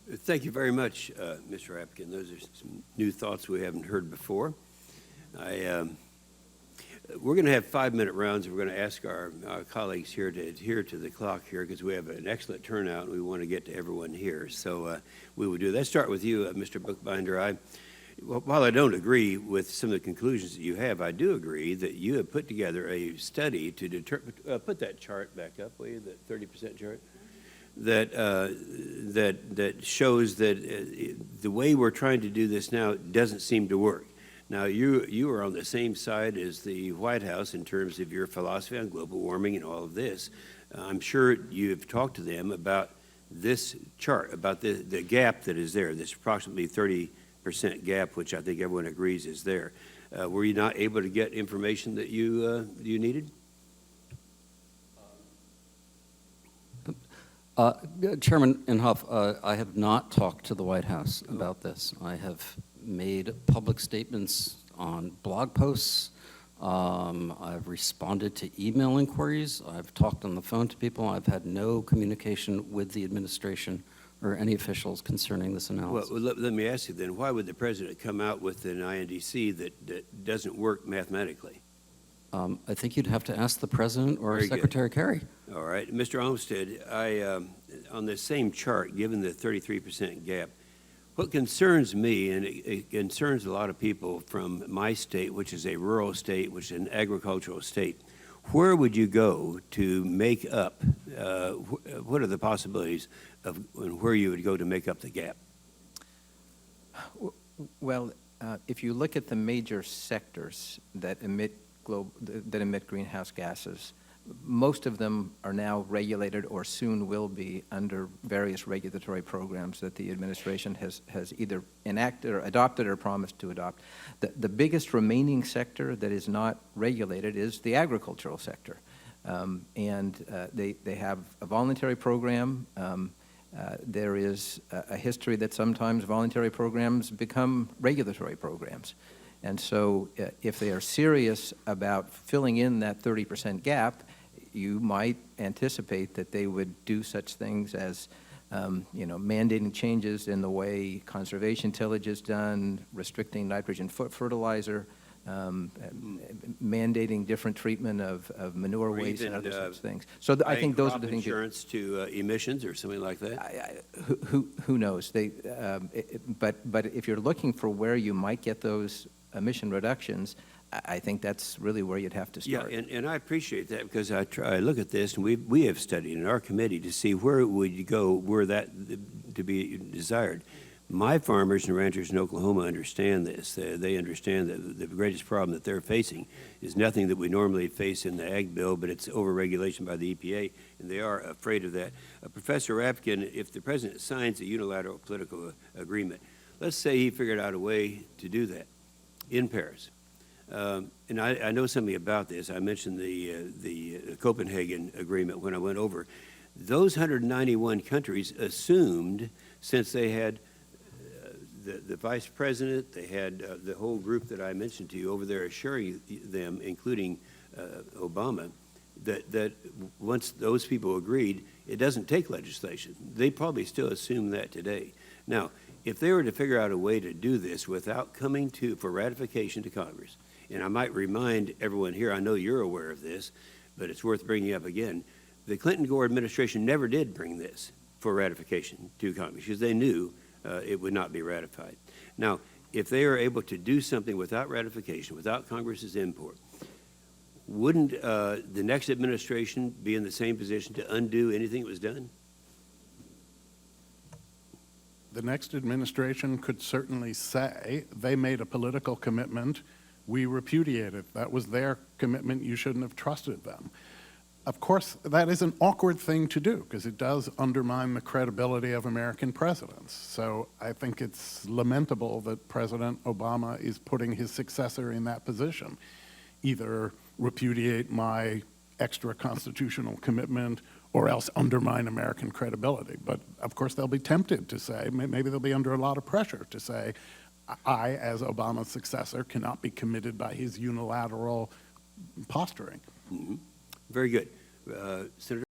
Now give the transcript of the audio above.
Thank you very much, Mr. Rapkin. Those are some new thoughts we haven't heard before. We're going to have 5-minute rounds. We're going to ask our colleagues here to adhere to the clock here because we have an excellent turnout and we want to get to everyone here. So we will do that. Let's start with you, Mr. Bookbinder. While I don't agree with some of the conclusions that you have, I do agree that you have put together a study to determine, put that chart back up, will you, that 30% chart? That shows that the way we're trying to do this now doesn't seem to work. Now, you are on the same side as the White House in terms of your philosophy on global warming and all of this. I'm sure you have talked to them about this chart, about the gap that is there, this approximately 30% gap, which I think everyone agrees is there. Were you not able to get information that you needed? Chairman Inhofe, I have not talked to the White House about this. I have made public statements on blog posts. I've responded to email inquiries. I've talked on the phone to people. I've had no communication with the administration or any officials concerning this analysis. Well, let me ask you then, why would the president come out with an INDC that doesn't work mathematically? I think you'd have to ask the president or Very Secretary good. Kerry. All right. Mr. Olmsted, on the same chart, given the 33% gap, what concerns me, and it concerns a lot of people from my state, which is a rural state, which is an agricultural state, where would you go to make up, what are the possibilities of where you would go to make up the gap? Well, if you look at the major sectors that emit greenhouse gases, most of them are now regulated or soon will be under various regulatory programs that the administration has either enacted or adopted or promised to adopt. The biggest remaining sector that is not regulated is the agricultural sector. They have a voluntary program. There is a history that sometimes voluntary programs become regulatory programs. And so if they are serious about filling in that 30% gap, you might anticipate that they would do such things as mandating changes in the way conservation tillage is done, restricting nitrogen fertilizer, mandating different treatment of manure waste and other such things. So I think those are the things. Insurance to emissions or something like that? Who knows? But if you're looking for where you might get those emission reductions, I think that's really where you'd have to start. Yeah, and I appreciate that because I look at this and we have studied in our committee to see where would you go were that to be desired. My farmers and ranchers in Oklahoma understand this. They understand that the greatest problem that they're facing is nothing that we normally face in the Ag Bill, but it's overregulation by the EPA, and they are afraid of that. Professor Rapkin, if the president signs a unilateral political agreement, let's say he figured out a way to do that in Paris. And I know something about this. I mentioned the Copenhagen Agreement when I went over. Those 191 countries assumed, since they had the vice president, they had the whole group that I mentioned to you over there assuring them, including Obama, that once those people agreed, it doesn't take legislation. They probably still assume that today. Now, if they were to figure out a way to do this without coming for ratification to Congress, and I might remind everyone here, I know you're aware of this, but it's worth bringing up again, the Clinton-Gore administration never did bring this for ratification to Congress because they knew it would not be ratified. Now, if they are able to do something without ratification, without Congress's input, wouldn't the next administration be in the same position to undo anything that was done? The next administration could certainly say they made a political commitment, we repudiate it. That was their commitment, you shouldn't have trusted them. Of course, that is an awkward thing to do because it does undermine the credibility of American presidents. So I think it's lamentable that President Obama is putting his successor in that position. Either repudiate my extra constitutional commitment or else undermine American credibility. But of course they'll be tempted to say, maybe they'll be under a lot of pressure to say, I, as Obama's successor, cannot be committed by his unilateral posturing. Mm-hmm. Very good. Senator